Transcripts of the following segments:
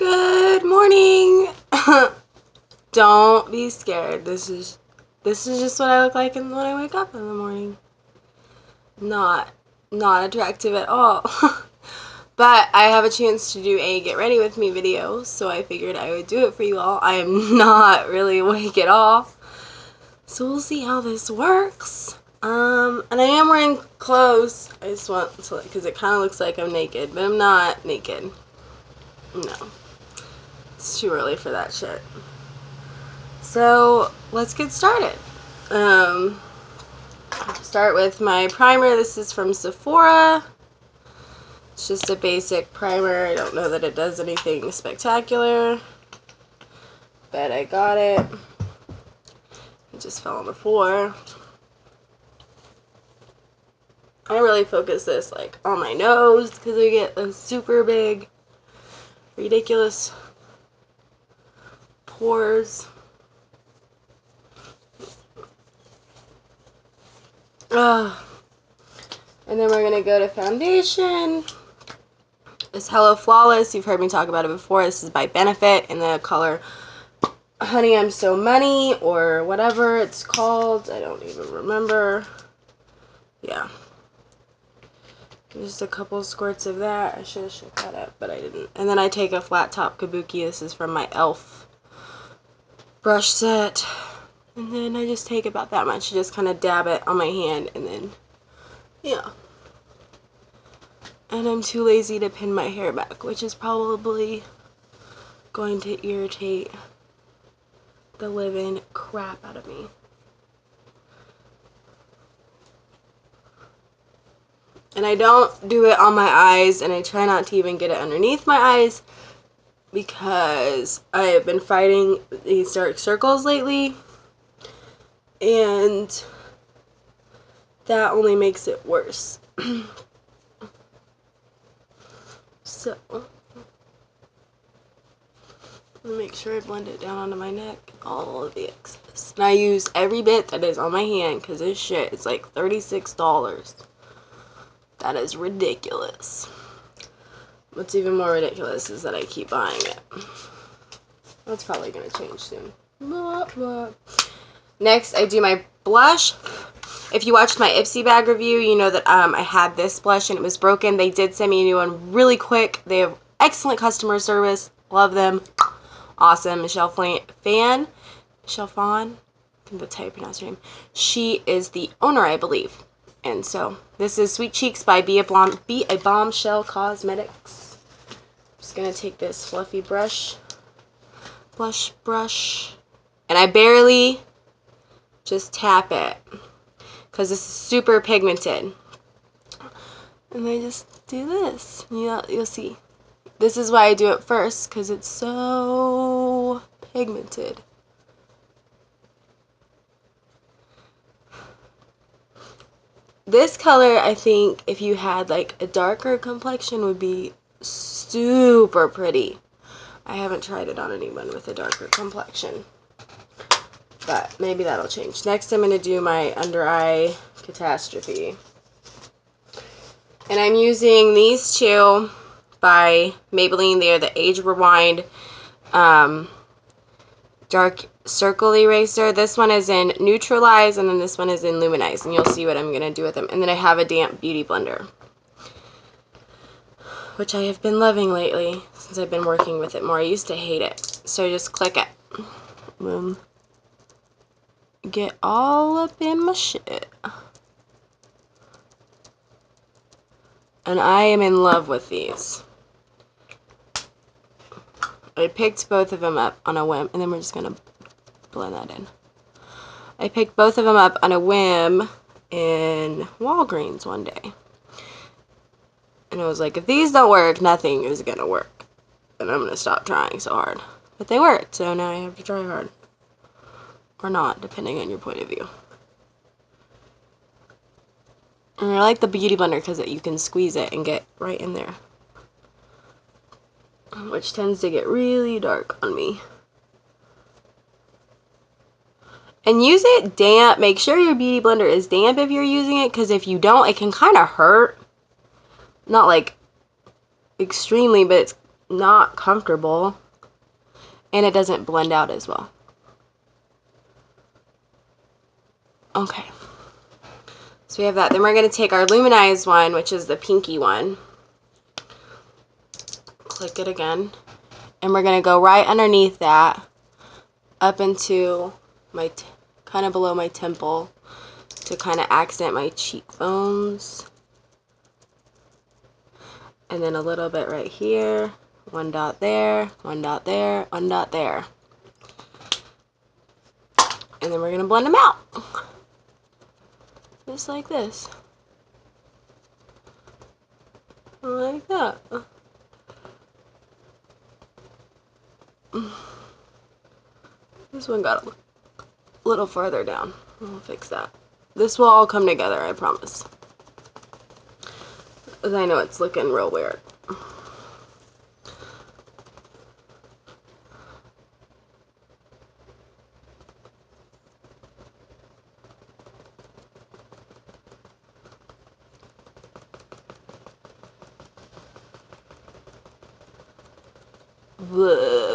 Good morning. Don't be scared. This is just what I look like when I wake up in the morning. Not attractive at all. But I have a chance to do a get ready with me video, so I figured I would do it for you all. I am not really awake at all. So we'll see how this works. And I am wearing clothes. I just want to, because it kind of looks like I'm naked, but I'm not naked. No. It's too early for that shit. So let's get started. Start with my primer. This is from Sephora. It's just a basic primer. I don't know that it does anything spectacular, but I got it. It just fell on the floor. I really focus this like on my nose because I get a super big, ridiculous pores. And then we're gonna go to foundation. It's Hello Flawless. You've heard me talk about it before. This is by Benefit in the color Honey I'm So Money or whatever it's called. I don't even remember. Yeah. Just a couple squirts of that. I should have shook that up, but I didn't. And then I take a flat top kabuki. This is from my e.l.f. brush set. And then I just take about that much. Just kind of dab it on my hand and then, yeah. And I'm too lazy to pin my hair back, which is probably going to irritate the living crap out of me. And I don't do it on my eyes, and I try not to even get it underneath my eyes because I have been fighting these dark circles lately, and that only makes it worse. So, make sure I blend it down onto my neck, all of the excess. And I use every bit that is on my hand because this shit is like $36. That is ridiculous. What's even more ridiculous is that I keep buying it. That's probably going to change soon. Blah, blah. Next, I do my blush. If you watched my Ipsy bag review, you know that I had this blush and it was broken. They did send me a new one really quick. They have excellent customer service. Love them. Awesome. Michelle Fawn. I think that's how you pronounce her name. She is the owner, I believe. And so, this is Sweet Cheeks by Be a Bombshell Cosmetics. I'm just going to take this fluffy blush, and I barely just tap it because this is super pigmented. And I just do this. You'll see. This is why I do it first, because it's so pigmented. This color, I think, if you had like a darker complexion, would be super pretty. I haven't tried it on anyone with a darker complexion, but maybe that'll change. Next, I'm going to do my under eye catastrophe. And I'm using these two by Maybelline. They are the Age Rewind Dark Circle Eraser. This one is in Neutralize, and then this one is in Luminize, and you'll see what I'm going to do with them. And then I have a damp beauty blender, which I have been loving lately since I've been working with it more. I used to hate it. So just click it. Boom. Get all up in my shit. And I am in love with these. I picked both of them up on a whim, and then we're just going to blend that in. I picked both of them up on a whim in Walgreens one day. And I was like, if these don't work, nothing is going to work. And I'm going to stop trying so hard. But they worked, so now I have to try hard. Or not, depending on your point of view. And I like the beauty blender because you can squeeze it and get right in there, which tends to get really dark on me. And use it damp. Make sure your beauty blender is damp if you're using it, because if you don't, it can kind of hurt. Not like extremely, but not comfortable, and it doesn't blend out as well. Okay, so we have that. Then we're going to take our luminized one, which is the pinky one. Click it again, and we're going to go right underneath that up into my kind of below my temple to kind of accent my cheekbones, and then a little bit right here, one dot there, one dot there, one dot there, and then we're going to blend them out just like this, like that. This one got a little farther down. We'll fix that. This will all come together, I promise. Because I know it's looking real weird.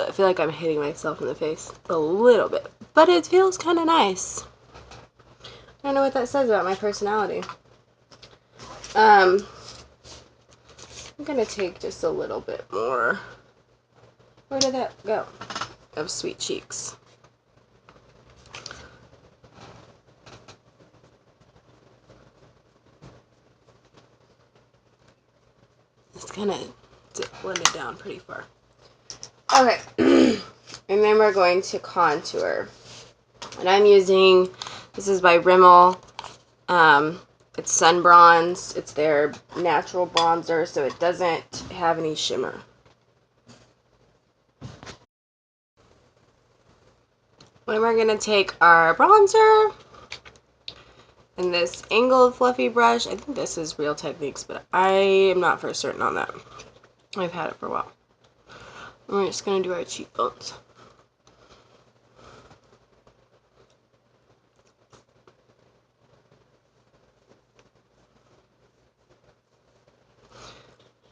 I feel like I'm hitting myself in the face a little bit, but it feels kind of nice. I don't know what that says about my personality. I'm gonna take just a little bit more. Where did that go? Of Sweet Cheeks. It's gonna blend it down pretty far. Okay, and then we're going to contour. And I'm using, this is by Rimmel. It's Sun Bronze. It's their natural bronzer, so it doesn't have any shimmer. Then we're going to take our bronzer and this angled fluffy brush. I think this is Real Techniques, but I am not for certain on that. I've had it for a while. And we're just going to do our cheekbones.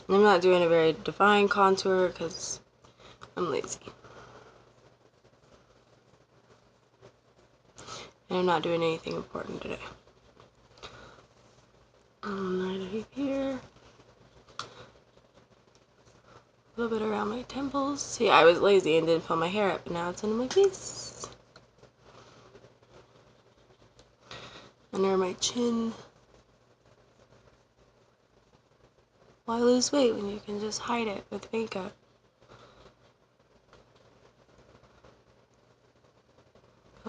I'm not doing a very defined contour because I'm lazy. And I'm not doing anything important today. Right here. A little bit around my temples. See, I was lazy and didn't put my hair up, but now it's under my face. Under my chin. Why lose weight when you can just hide it with makeup?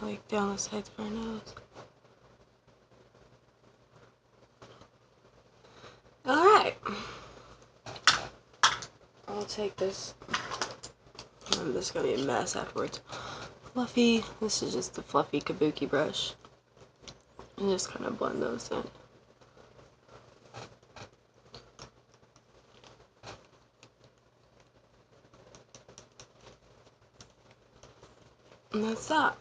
Like down the sides of our nose. Alright. I'll take this. This is going to be a mess afterwards. Fluffy. This is just the fluffy kabuki brush. And just kind of blend those in. And that's that.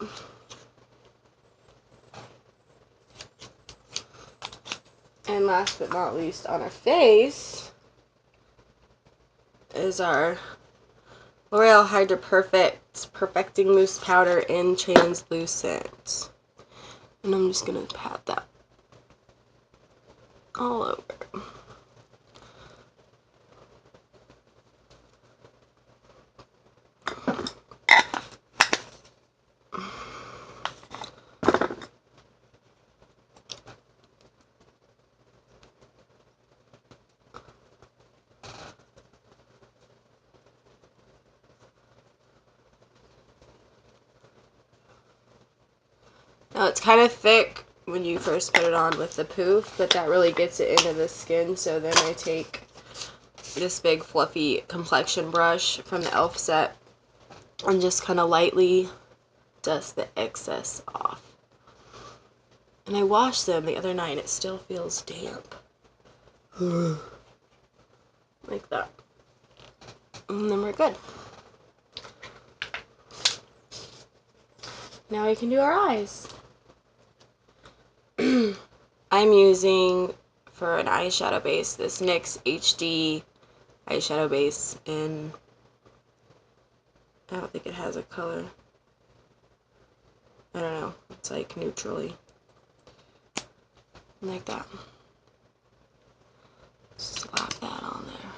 And last but not least, on our face is our L'Oreal Hydra Perfect Perfecting Mousse Powder in Translucent. And I'm just going to pat that all over. Now it's kind of thick when you first put it on with the poof, but that really gets it into the skin. So then I take this big fluffy complexion brush from the e.l.f. set and just kind of lightly dust the excess off. And I washed them the other night. It still feels damp. Like that. And then we're good. Now we can do our eyes. I'm using, for an eyeshadow base, this NYX HD eyeshadow base in I don't think it has a color. I don't know. It's like neutrally. Like that. Slap that on there.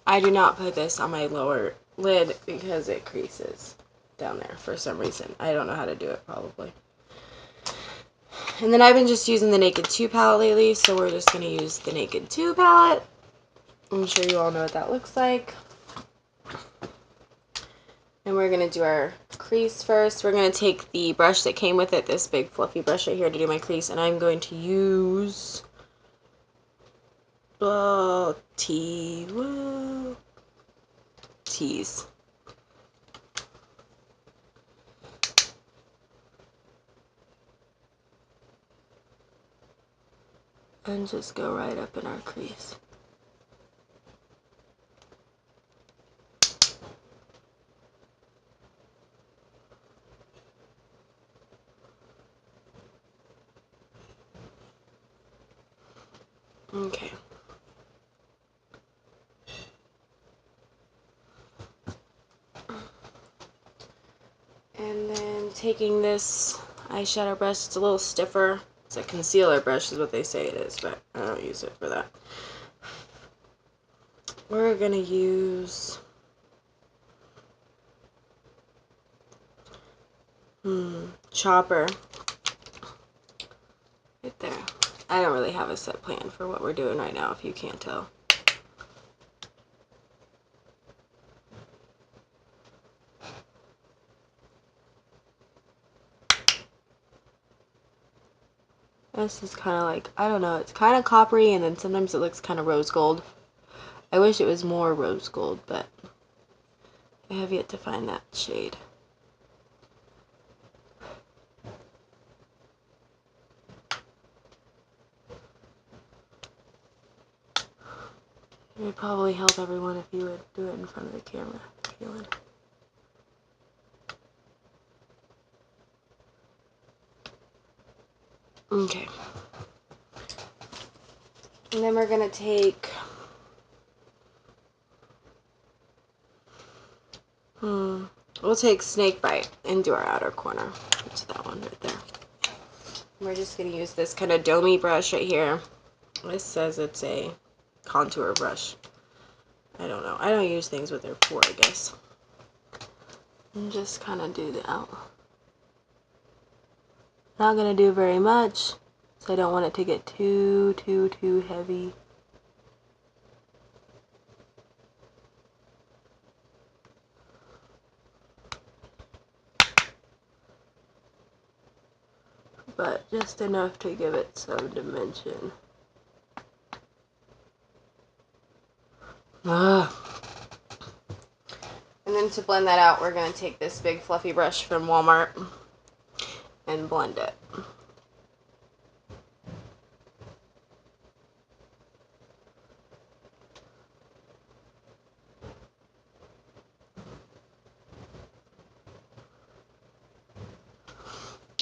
I do not put this on my lower lid because it creases down there for some reason. I don't know how to do it, probably. And then I've been just using the Naked 2 palette lately, so we're just going to use the Naked 2 palette. I'm sure you all know what that looks like. And we're going to do our crease first. We're going to take the brush that came with it, this big fluffy brush right here, to do my crease. And I'm going to use Tease. And just go right up in our crease. Okay. And then taking this eyeshadow brush, it's a little stiffer. It's a concealer brush is what they say it is, but I don't use it for that. We're going to use Chopper. Right there. I don't really have a set plan for what we're doing right now, if you can't tell. This is kind of like, I don't know, it's kind of coppery, and then sometimes it looks kind of rose gold. I wish it was more rose gold, but I have yet to find that shade. It would probably help everyone if you would do it in front of the camera, if you would. Okay. And then we're going to take we'll take Snakebite and do our outer corner. It's that one right there. We're just going to use this kind of domey brush right here. This says it's a contour brush. I don't know. I don't use things with their pour, I guess. And just kind of do the out. Not going to do very much, so I don't want it to get too heavy. But just enough to give it some dimension. Ugh. And then to blend that out, we're going to take this big fluffy brush from Walmart and blend it.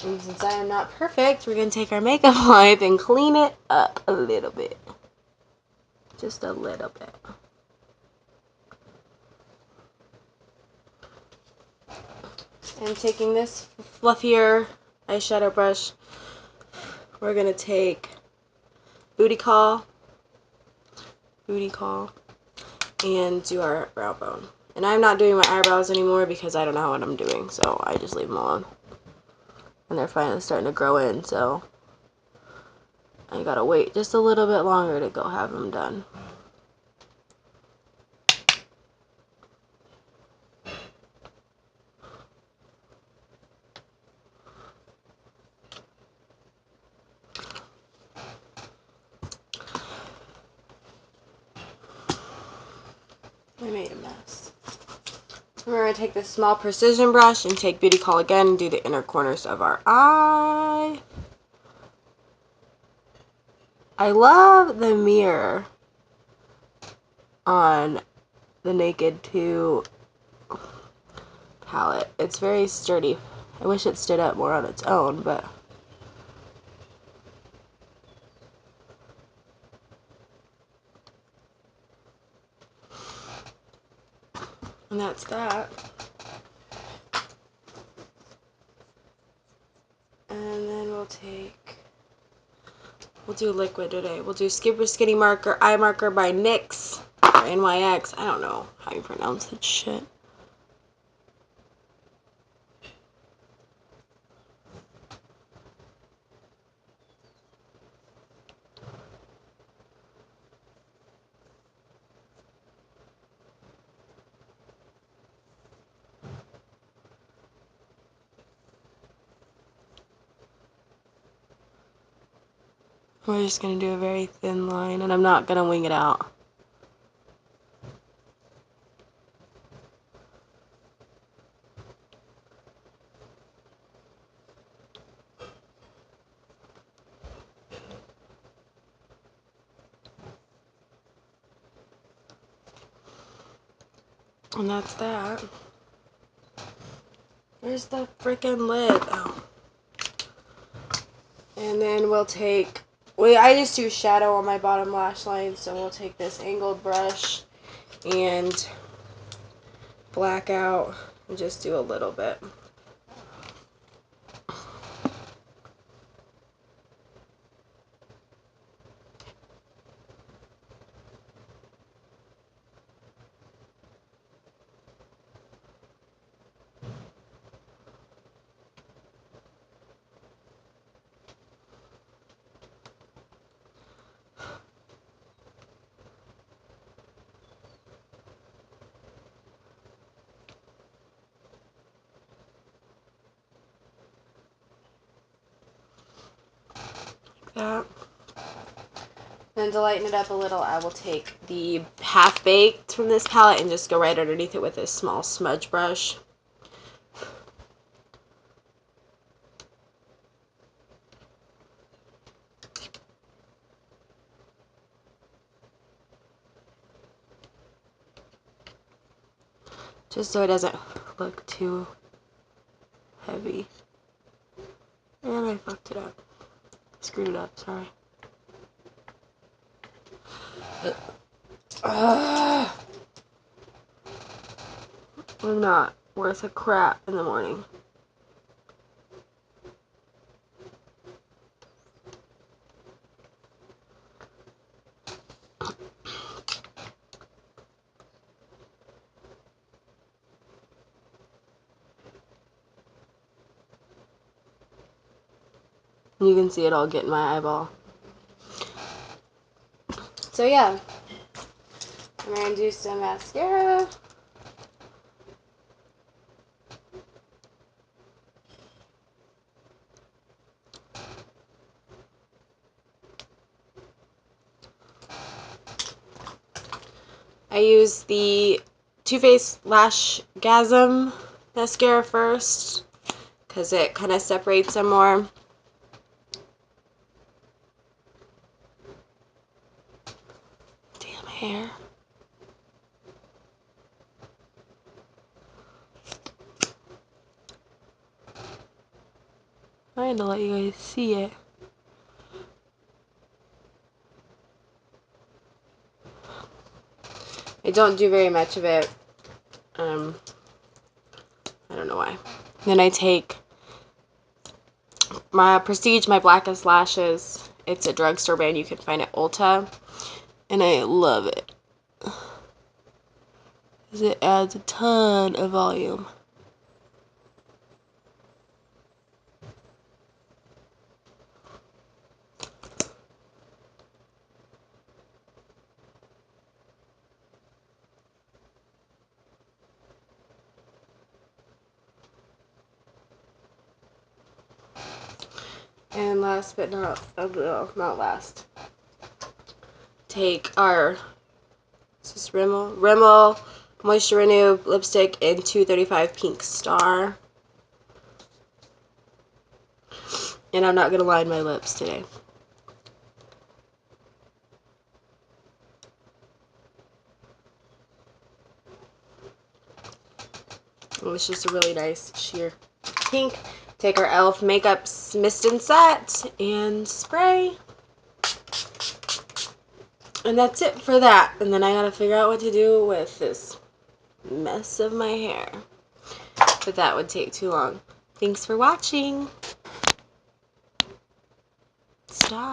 And since I am not perfect, we're going to take our makeup wipe and clean it up a little bit. Just a little bit. And taking this fluffier eyeshadow brush, we're going to take Booty Call, and do our brow bone. And I'm not doing my eyebrows anymore because I don't know what I'm doing, so I just leave them alone. And they're finally starting to grow in, so I gotta wait just a little bit longer to go have them done. I made a mess. We're going to take this small precision brush and take Beauty Call again and do the inner corners of our eye. I love the mirror on the Naked 2 palette. It's very sturdy I wish it stood up more on its own, but... And that's that. And then we'll do liquid today. We'll do Skipper Skinny Marker, Eye Marker by NYX, or NYX. I don't know how you pronounce that shit. We're just going to do a very thin line, and I'm not going to wing it out. And that's that. Where's the freaking lid? Oh. And then we'll take... I just do shadow on my bottom lash line, so we'll take this angled brush and black out and just do a little bit. That. Then to lighten it up a little, I will take the Half Baked from this palette and just go right underneath it with this small smudge brush. Just so it doesn't look too heavy. And I fucked it up. Screwed it up, sorry. I'm not worth a crap in the morning. You can see it all get in my eyeball. So yeah, I'm going to do some mascara. I use the Too Faced Lashgasm mascara first because it kind of separates them more. Damn hair. I had to let you guys see it. I don't do very much of it. I don't know why. Then I take my Prestige, my Blackest Lashes. It's a drugstore brand you can find at Ulta. And I love it. Because it adds a ton of volume. And last but not last, take our, is this Rimmel Moisture Renew lipstick in 235 Pink Star. And I'm not going to line my lips today. It was just a really nice sheer. pink. Take our e.l.f. Makeup Mist and Set and spray. And that's it for that. And then I gotta figure out what to do with this mess of my hair. But that would take too long. Thanks for watching. Stop.